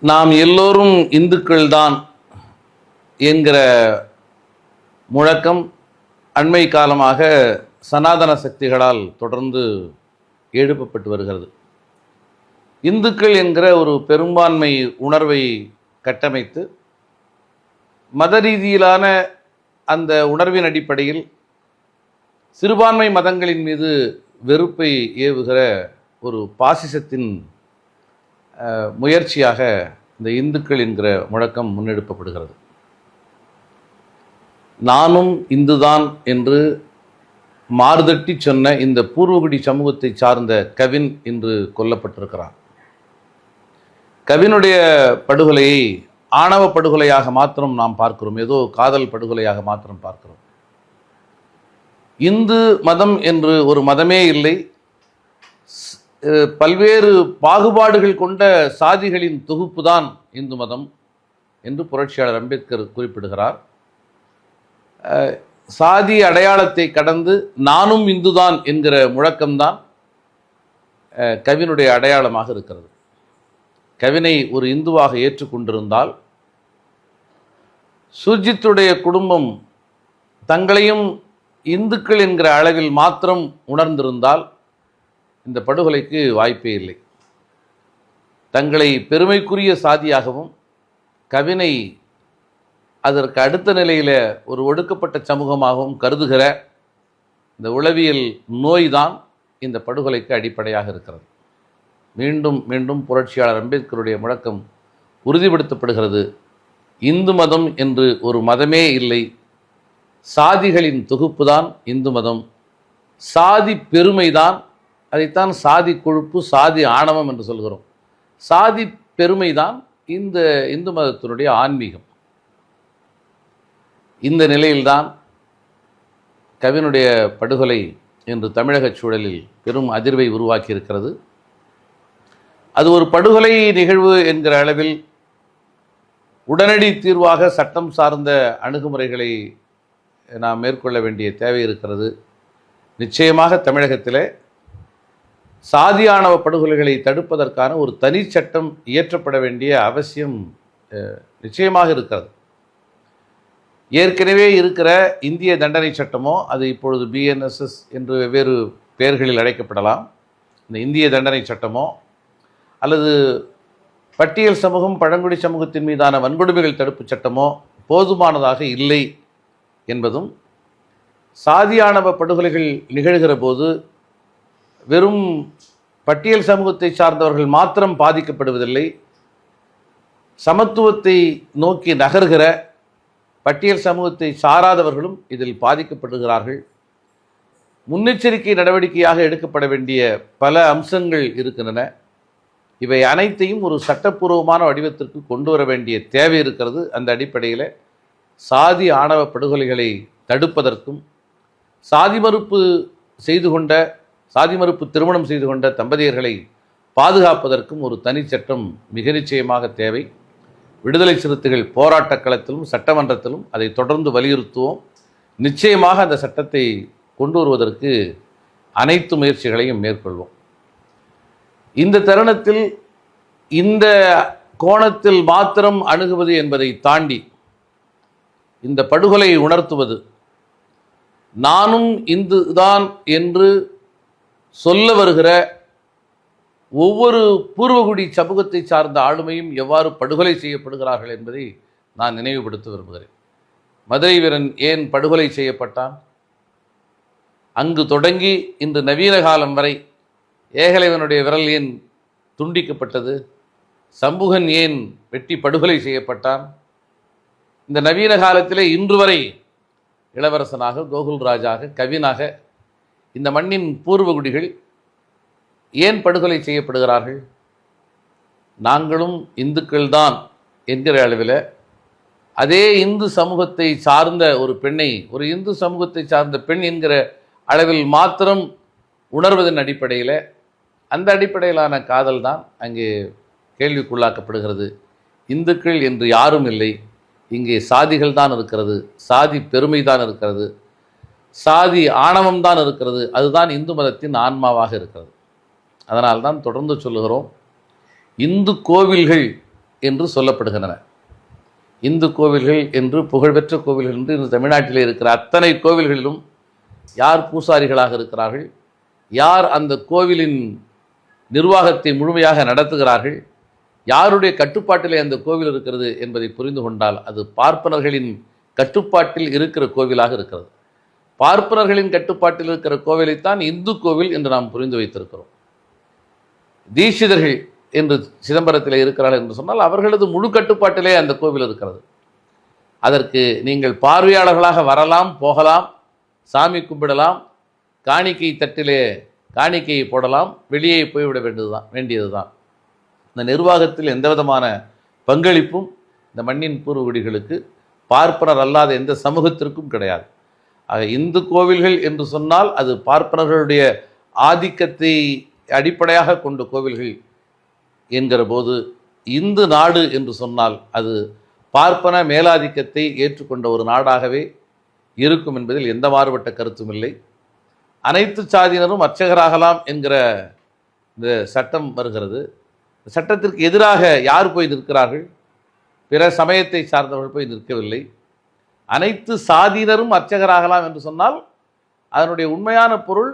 நாம் எல்லோரும் இந்துக்கள்தான் என்கிற முழக்கம் அண்மை காலமாக சனாதன சக்திகளால் தொடர்ந்து எழுப்பப்பட்டு வருகிறது. இந்துக்கள் என்கிற ஒரு பெரும்பான்மை உணர்வை கட்டமைத்து மத ரீதியிலான அந்த உணர்வின் அடிப்படையில் சிறுபான்மை மதங்களின் மீது வெறுப்பை ஏவுகிற ஒரு பாசிசத்தின் முயற்சியாக இந்த இந்துக்கள் என்கிற முழக்கம் முன்னெடுக்கப்படுகிறது. நானும் இந்துதான் என்று மாறுதட்டி சொன்ன இந்த பூர்வகுடி சமூகத்தை சார்ந்த கவின் இன்று கொல்லப்பட்டிருக்கிறார். கவினுடைய படுகொலையை ஆணவ படுகொலையாக மாத்திரம் நாம் பார்க்கிறோம், ஏதோ காதல் படுகொலையாக மாத்திரம் பார்க்கிறோம். இந்து மதம் என்று ஒரு மதமே இல்லை, பல்வேறு பாகுபாடுகள் கொண்ட சாதிகளின் தொகுப்பு தான் இந்து மதம் என்று புரட்சியாளர் அம்பேத்கர் குறிப்பிடுகிறார். சாதி அடையாளத்தை கடந்து நானும் இந்துதான் என்கிற முழக்கம்தான் கவினுடைய அடையாளமாக இருக்கிறது. கவினை ஒரு இந்துவாக ஏற்றுக்கொண்டிருந்தால், சுர்ஜித்துடைய குடும்பம் தங்களையும் இந்துக்கள் என்கிற அளவில் மாத்திரம் உணர்ந்திருந்தால் இந்த படுகொலைக்கு வாய்ப்பே இல்லை. தங்களை பெருமைக்குரிய சாதியாகவும் கவினை அதற்கு அடுத்த நிலையில் ஒரு ஒடுக்கப்பட்ட சமூகமாகவும் கருதுகிற இந்த உளவியல் நோய்தான் இந்த படுகொலைக்கு அடிப்படையாக இருக்கிறது. மீண்டும் மீண்டும் புரட்சியாளர் அம்பேத்கருடைய முழக்கம் உறுதிப்படுத்தப்படுகிறது. இந்து மதம் என்று ஒரு மதமே இல்லை, சாதிகளின் தொகுப்பு தான் இந்து மதம். சாதி பெருமைதான், அதைத்தான் சாதி கொழுப்பு, சாதி ஆணவம் என்று சொல்கிறோம். சாதி பெருமைதான் இந்த இந்து மதத்தினுடைய ஆன்மீகம். இந்த நிலையில்தான் கவினுடைய படுகொலை என்று தமிழக சூழலில் பெரும் அதிர்வை உருவாக்கி இருக்கிறது. அது ஒரு படுகொலை நிகழ்வு என்கிற அளவில் உடனடி தீர்வாக சட்டம் சார்ந்த அணுகுமுறைகளை நாம் மேற்கொள்ள வேண்டிய தேவை இருக்கிறது. நிச்சயமாக தமிழகத்திலே சாதியாணவ படுகொலைகளை தடுப்பதற்கான ஒரு தனி சட்டம் இயற்றப்பட வேண்டிய அவசியம் நிச்சயமாக இருக்கிறது. ஏற்கனவே இருக்கிற இந்திய தண்டனை சட்டமோ, அது இப்பொழுது BNSS என்று வெவ்வேறு பெயர்களில் அழைக்கப்படலாம், இந்த இந்திய தண்டனை சட்டமோ அல்லது பட்டியல் சமூகம் பழங்குடி சமூகத்தின் மீதான வன்கொடுமைகள் தடுப்பு சட்டமோ போதுமானதாக இல்லை என்பதும், சாதியாணவ படுகொலைகள் நிகழ்கிற போது வெறும் பட்டியல் சமூகத்தை சார்ந்தவர்கள் மாத்திரம் பாதிக்கப்படுவதில்லை, சமத்துவத்தை நோக்கி நகர்கிற பட்டியல் சமூகத்தை சாராதவர்களும் இதில் பாதிக்கப்படுகிறார்கள். முன்னெச்சரிக்கை நடவடிக்கையாக எடுக்கப்பட வேண்டிய பல அம்சங்கள் இருக்கின்றன. இவை அனைத்தையும் ஒரு சட்டப்பூர்வமான வடிவத்திற்கு கொண்டு வர வேண்டிய தேவை இருக்கிறது. அந்த அடிப்படையில் சாதி ஆணவ படுகொலைகளை தடுப்பதற்கும், சாதி மறுப்பு திருமணம் செய்து கொண்ட தம்பதியர்களை பாதுகாப்பதற்கும் ஒரு தனி சட்டம் மிக நிச்சயமாக தேவை. விடுதலை சிறுத்தைகள் போராட்ட களத்திலும் சட்டமன்றத்திலும் அதை தொடர்ந்து வலியுறுத்துவோம். நிச்சயமாக அந்த சட்டத்தை கொண்டு வருவதற்கு அனைத்து முயற்சிகளையும் மேற்கொள்வோம். இந்த தருணத்தில் இந்த கோணத்தில் மாத்திரம் அணுகுவது என்பதை தாண்டி இந்த படுகொலை உணர்த்துவது, நானும் இந்துதான் என்று சொல்ல வருகிற ஒவ்வொரு பூர்வகுடி சமூகத்தை சார்ந்த ஆளுமையும் எவ்வாறு படுகொலை செய்யப்படுகிறார்கள் என்பதை நான் நினைவுபடுத்த விரும்புகிறேன். மதுரை வீரன் ஏன் படுகொலை செய்யப்பட்டான்? அங்கு தொடங்கி இன்று நவீன காலம் வரை ஏகலைவனுடைய விரல் ஏன் துண்டிக்கப்பட்டது? சம்புகன் ஏன் வெட்டி படுகொலை செய்யப்பட்டான்? இந்த நவீன காலத்திலே இன்று வரை இளவரசனாக, கோகுல் ராஜாக, கவினாக இந்த மண்ணின் பூர்வகுடிகள் ஏன் படுகொலை செய்யப்படுகிறார்கள்? நாங்களும் இந்துக்கள் தான் என்கிற அளவில் அதே இந்து சமூகத்தை சார்ந்த ஒரு பெண்ணை, ஒரு இந்து சமூகத்தை சார்ந்த பெண் என்கிற அளவில் மாத்திரம் உணர்வதன் அடிப்படையில், அந்த அடிப்படையிலான காதல் தான் அங்கே கேள்விக்குள்ளாக்கப்படுகிறது. இந்துக்கள் என்று யாரும் இல்லை, இங்கே சாதிகள் தான் இருக்கிறது, சாதி பெருமை தான் இருக்கிறது, சாதி ஆணவம் தான் இருக்கிறது. அதுதான் இந்து மதத்தின் ஆன்மாவாக இருக்கிறது. அதனால்தான் தொடர்ந்து சொல்லுகிறோம், இந்து கோவில்கள் என்று சொல்லப்படுகின்றன. இந்து கோவில்கள் என்று புகழ்பெற்ற கோவில்கள் என்று இந்த தமிழ்நாட்டிலே இருக்கிற அத்தனை கோவில்களிலும் யார் பூசாரிகளாக இருக்கிறார்கள், யார் அந்த கோவிலின் நிர்வாகத்தை முழுமையாக நடத்துகிறார்கள், யாருடைய கட்டுப்பாட்டிலே அந்த கோவில் இருக்கிறது என்பதை புரிந்து கொண்டால் அது பார்ப்பனர்களின் கட்டுப்பாட்டில் இருக்கிற கோவிலாக இருக்கிறது. பார்ப்பனர்களின் கட்டுப்பாட்டில் இருக்கிற கோவிலைத்தான் இந்து கோவில் என்று நாம் புரிந்து வைத்திருக்கிறோம். தீட்சிதர்கள் என்று சிதம்பரத்தில் இருக்கிறார்கள் என்று சொன்னால் அவர்களது முழு கட்டுப்பாட்டிலே அந்த கோவில் இருக்கிறது. அதற்கு நீங்கள் பார்வையாளர்களாக வரலாம், போகலாம், சாமி கும்பிடலாம், காணிக்கை தட்டிலே காணிக்கையை போடலாம், வெளியே போய்விட வேண்டியதுதான். இந்த நிர்வாகத்தில் எந்த விதமான பங்களிப்பும் இந்த மண்ணின் பூர்வகுடிகளுக்கு பார்ப்பனர் அல்லாத எந்த சமூகத்திற்கும் கிடையாது. ஆக இந்து கோவில்கள் என்று சொன்னால் அது பார்ப்பனர்களுடைய ஆதிக்கத்தை அடிப்படையாக கொண்ட கோவில்கள் என்கிற போது, இந்து நாடு என்று சொன்னால் அது பார்ப்பன மேலாதிக்கத்தை ஏற்றுக்கொண்ட ஒரு நாடாகவே இருக்கும் என்பதில் எந்த மாறுபட்ட கருத்தும் இல்லை. அனைத்து சாதியினரும் அர்ச்சகராகலாம் என்கிற இந்த சட்டம் வருகிறது. சட்டத்திற்கு எதிராக யார் போய் நிற்கிறார்கள்? பிற சமயத்தை சார்ந்தவர்கள் போய் நிற்கவில்லை. அனைத்து சாதியினரும் அர்ச்சகராகலாம் என்று சொன்னால் அதனுடைய உண்மையான பொருள்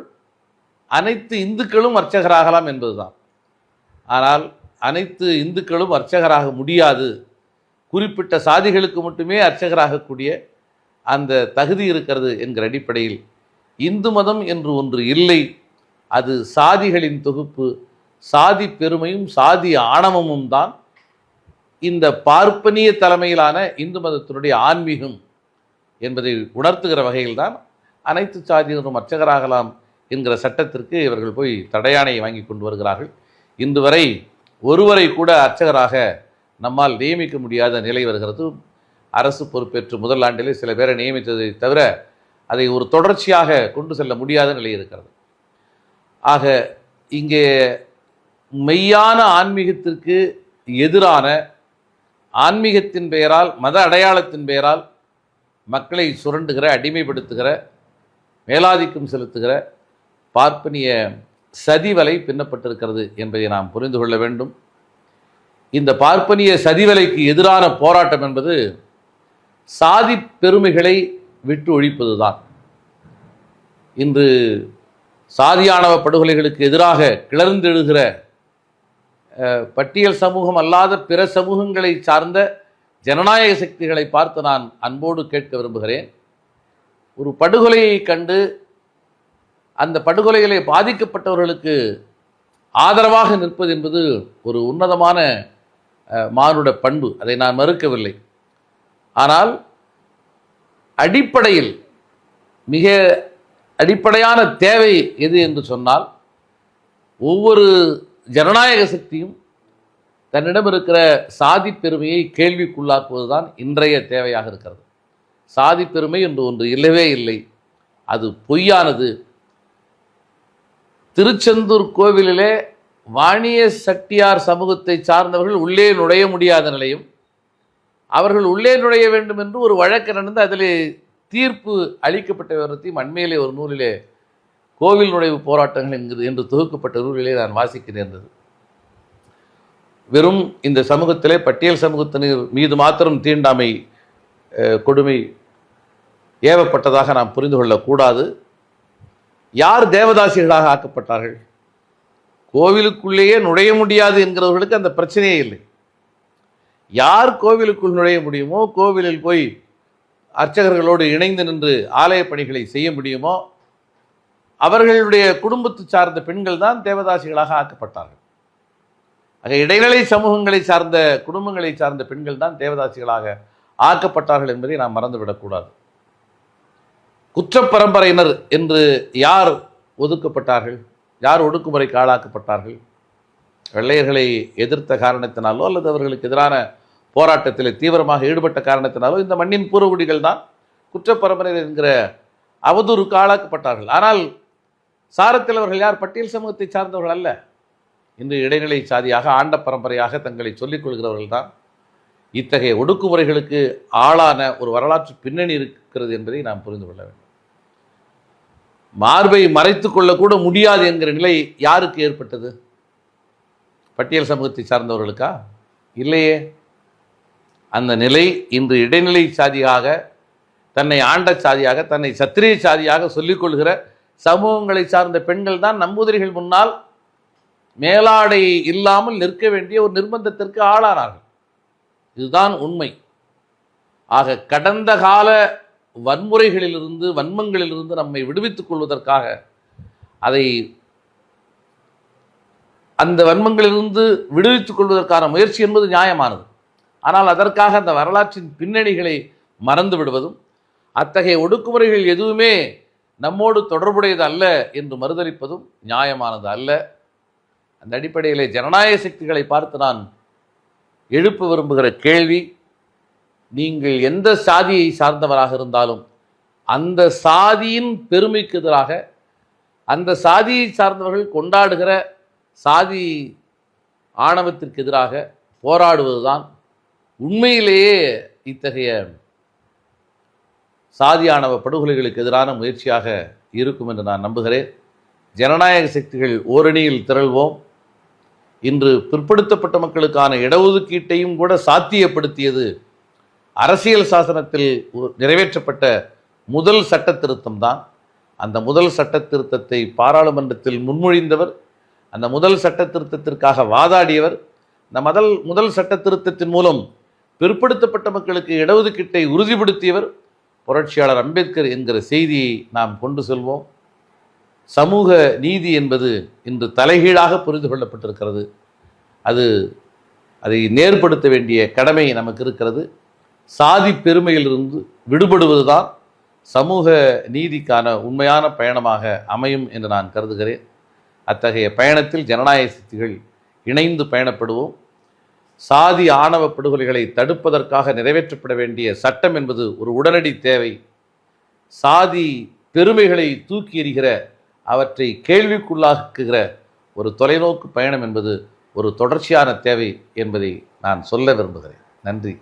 அனைத்து இந்துக்களும் அர்ச்சகராகலாம் என்பதுதான். ஆனால் அனைத்து இந்துக்களும் அர்ச்சகராக முடியாது. குறிப்பிட்ட சாதிகளுக்கு மட்டுமே அர்ச்சகராகக்கூடிய அந்த தகுதி இருக்கிறது என்கிற அடிப்படையில் இந்து மதம் என்று ஒன்று இல்லை. அது சாதிகளின் தொகுப்பு. சாதி பெருமையும் சாதி ஆணவமும் தான் இந்த பார்ப்பனிய தலைமையிலான இந்து மதத்தினுடைய ஆன்மீகம் என்பதை உணர்த்துகிற வகையில்தான் அனைத்து சாதியினரும் அர்ச்சகராகலாம் என்கிற சட்டத்திற்கு இவர்கள் போய் தடையாணையை வாங்கி கொண்டு வருகிறார்கள். இன்று வரை ஒருவரை கூட அர்ச்சகராக நம்மால் நியமிக்க முடியாத நிலை வருகிறது. அரசு பொறுப்பேற்று முதல் ஆண்டிலே சில பேரை நியமித்ததை தவிர அதை ஒரு தொடர்ச்சியாக கொண்டு செல்ல முடியாத நிலை இருக்கிறது. ஆக இங்கே மெய்யான ஆன்மீகத்திற்கு எதிரான, ஆன்மீகத்தின் பெயரால், மத அடையாளத்தின் பெயரால் மக்களை சுரண்டுகிற, அடிமைப்படுத்துகிற, மேலாதிக்கம் செலுத்துகிற பார்ப்பனிய சதிவலை பின்னப்பட்டிருக்கிறது என்பதை நாம் புரிந்து கொள்ள வேண்டும். இந்த பார்ப்பனிய சதிவலைக்கு எதிரான போராட்டம் என்பது சாதி பெருமைகளை விட்டு ஒழிப்பதுதான். இன்று சாதியாணவ படுகொலைகளுக்கு எதிராக கிளர்ந்தெழுகிற பட்டியல் சமூகம் அல்லாத பிற சமூகங்களை சார்ந்த ஜனநாயக சக்திகளை பார்த்து நான் அன்போடு கேட்க விரும்புகிறேன். ஒரு படுகொலையை கண்டு அந்த படுகொலைகளை பாதிக்கப்பட்டவர்களுக்கு ஆதரவாக நிற்பது என்பது ஒரு உன்னதமான மானுட பண்பு. அதை நான் மறுக்கவில்லை. ஆனால் அடிப்படையில் மிக அடிப்படையான தேவை எது என்று சொன்னால், ஒவ்வொரு ஜனநாயக சக்தியும் தன்னிடம் இருக்கிற சாதி பெருமையை கேள்விக்குள்ளாக்குவதுதான் இன்றைய தேவையாக இருக்கிறது. சாதி பெருமை என்று ஒன்று இல்லவே இல்லை. அது பொய்யானது. திருச்செந்தூர் கோவிலிலே வாணிய செட்டியார் சமூகத்தை சார்ந்தவர்கள் உள்ளே நுழைய முடியாத நிலையும், அவர்கள் உள்ளே நுழைய வேண்டும் என்று ஒரு வழக்கு நடந்து அதிலே தீர்ப்பு அளிக்கப்பட்ட விவரத்தையும் அண்மையிலே ஒரு நூலிலே கோவில் நுழைவு போராட்டங்கள் என்று தொகுக்கப்பட்ட நூலிலே நான் வாசிக்க நேர்ந்தது. வெறும் இந்த சமூகத்திலே பட்டியல் சமூகத்தினர் மீது மாத்திரம் தீண்டாமை கொடுமை ஏவப்பட்டதாக நாம் புரிந்து கொள்ளக்கூடாது. யார் தேவதாசிகளாக ஆக்கப்பட்டார்கள்? கோவிலுக்குள்ளேயே நுழைய முடியாது என்கிறவர்களுக்கு அந்த பிரச்சனையே இல்லை. யார் கோவிலுக்குள் நுழைய முடியுமோ, கோவிலில் போய் அர்ச்சகர்களோடு இணைந்து நின்று ஆலய பணிகளை செய்ய முடியுமோ, அவர்களுடைய குடும்பத்தை சார்ந்த பெண்கள் தான் தேவதாசிகளாக ஆக்கப்பட்டார்கள். ஆக இடைநிலை சமூகங்களை சார்ந்த குடும்பங்களை சார்ந்த பெண்கள் தான் தேவதாசிகளாக ஆக்கப்பட்டார்கள் என்பதை நாம் மறந்துவிடக்கூடாது. குற்றப்பரம்பரையினர் என்று யார் ஒதுக்கப்பட்டார்கள்? யார் ஒடுக்குமுறைக்கு ஆளாக்கப்பட்டார்கள்? வெள்ளையர்களை எதிர்த்த காரணத்தினாலோ அல்லது அவர்களுக்கு எதிரான போராட்டத்தில் தீவிரமாக ஈடுபட்ட காரணத்தினாலோ இந்த மண்ணின் பூர்வகுடிகள் தான் குற்றப்பரம்பரையினர் என்கிற அவதூறுக்கு ஆளாக்கப்பட்டார்கள். ஆனால் சாரத்தில் அவர்கள் யார்? பட்டியல் சமூகத்தை சார்ந்தவர்கள் அல்ல. இன்று இடைநிலை சாதியாக ஆண்ட பரம்பரையாக தங்களை சொல்லிக் கொள்கிறவர்கள் தான் இத்தகைய ஒடுக்குமுறைகளுக்கு ஆளான ஒரு வரலாற்று பின்னணி இருக்கிறது என்பதை நாம் புரிந்து கொள்ள வேண்டும். மார்பை மறைத்து கொள்ளக்கூட முடியாது என்கிற நிலை யாருக்கு ஏற்பட்டது? பட்டியல் சமூகத்தை சார்ந்தவர்களுக்கா? இல்லையே. அந்த நிலை இன்று இடைநிலை சாதியாக, தன்னை ஆண்ட சாதியாக, தன்னை சத்திரிய சாதியாக சொல்லிக்கொள்கிற சமூகங்களை சார்ந்த பெண்கள் தான் நம்பூதிரிகள் முன்னால் மேலாடை இல்லாமல் நிற்க வேண்டிய ஒரு நிர்பந்தத்திற்கு ஆளானார்கள். இதுதான் உண்மை. ஆக கடந்த கால வன்முறைகளிலிருந்து, வன்மங்களிலிருந்து நம்மை விடுவித்துக் கொள்வதற்காக அந்த வன்மங்களிலிருந்து விடுவித்துக் கொள்வதற்கான முயற்சி என்பது நியாயமானது. ஆனால் அதற்காக அந்த வரலாற்றின் பின்னணிகளை மறந்து விடுவதும், அத்தகைய ஒடுக்குமுறைகள் எதுவுமே நம்மோடு தொடர்புடையது அல்ல என்று மறுதலிப்பதும் நியாயமானது அல்ல. அந்த அடிப்படையிலே ஜனநாயக சக்திகளை பார்த்து நான் எழுப்ப விரும்புகிற கேள்வி, நீங்கள் எந்த சாதியை சார்ந்தவராக இருந்தாலும் அந்த சாதியின் பெருமைக்கு எதிராக, அந்த சாதியை சார்ந்தவர்கள் கொண்டாடுகிற சாதி ஆணவத்திற்கு எதிராக போராடுவதுதான் உண்மையிலேயே இத்தகைய சாதி ஆணவ படுகொலைகளுக்கு எதிரான முயற்சியாக இருக்கும் என்று நான் நம்புகிறேன். ஜனநாயக சக்திகள் ஓரணியில் திரள்வோம். இன்று பிற்படுத்தப்பட்ட மக்களுக்கான இடஒதுக்கீட்டையும் கூட சாத்தியப்படுத்தியது அரசியல் சாசனத்தில் நிறைவேற்றப்பட்ட முதல் சட்ட திருத்தம் தான். அந்த முதல் சட்ட திருத்தத்தை பாராளுமன்றத்தில் முன்மொழிந்தவர், அந்த முதல் சட்ட திருத்தத்திற்காக வாதாடியவர், இந்த முதல் சட்ட திருத்தத்தின் மூலம் பிற்படுத்தப்பட்ட மக்களுக்கு இடஒதுக்கீட்டை உறுதிப்படுத்தியவர் புரட்சியாளர் அம்பேத்கர் என்கிற செய்தியை நாம் கொண்டு செல்வோம். சமூக நீதி என்பது இன்று தலைகீழாக புரிந்து கொள்ளப்பட்டிருக்கிறது. அதை நேர்படுத்த வேண்டிய கடமை நமக்கு இருக்கிறது. சாதி பெருமையிலிருந்து விடுபடுவதுதான் சமூக நீதிக்கான உண்மையான பயணமாக அமையும் என்று நான் கருதுகிறேன். அத்தகைய பயணத்தில் ஜனநாயக சக்திகள் இணைந்து பயணப்படுவோம். சாதி ஆணவ படுகொலைகளை தடுப்பதற்காக நிறைவேற்றப்பட வேண்டிய சட்டம் என்பது ஒரு உடனடி தேவை. சாதி பெருமைகளை தூக்கி எறிகிற, அவற்றை கேள்விக்குள்ளாக்குகிற ஒரு தொலைநோக்கு பயணம் என்பது ஒரு தொடர்ச்சியான தேவை என்பதை நான் சொல்ல விரும்புகிறேன். நன்றி.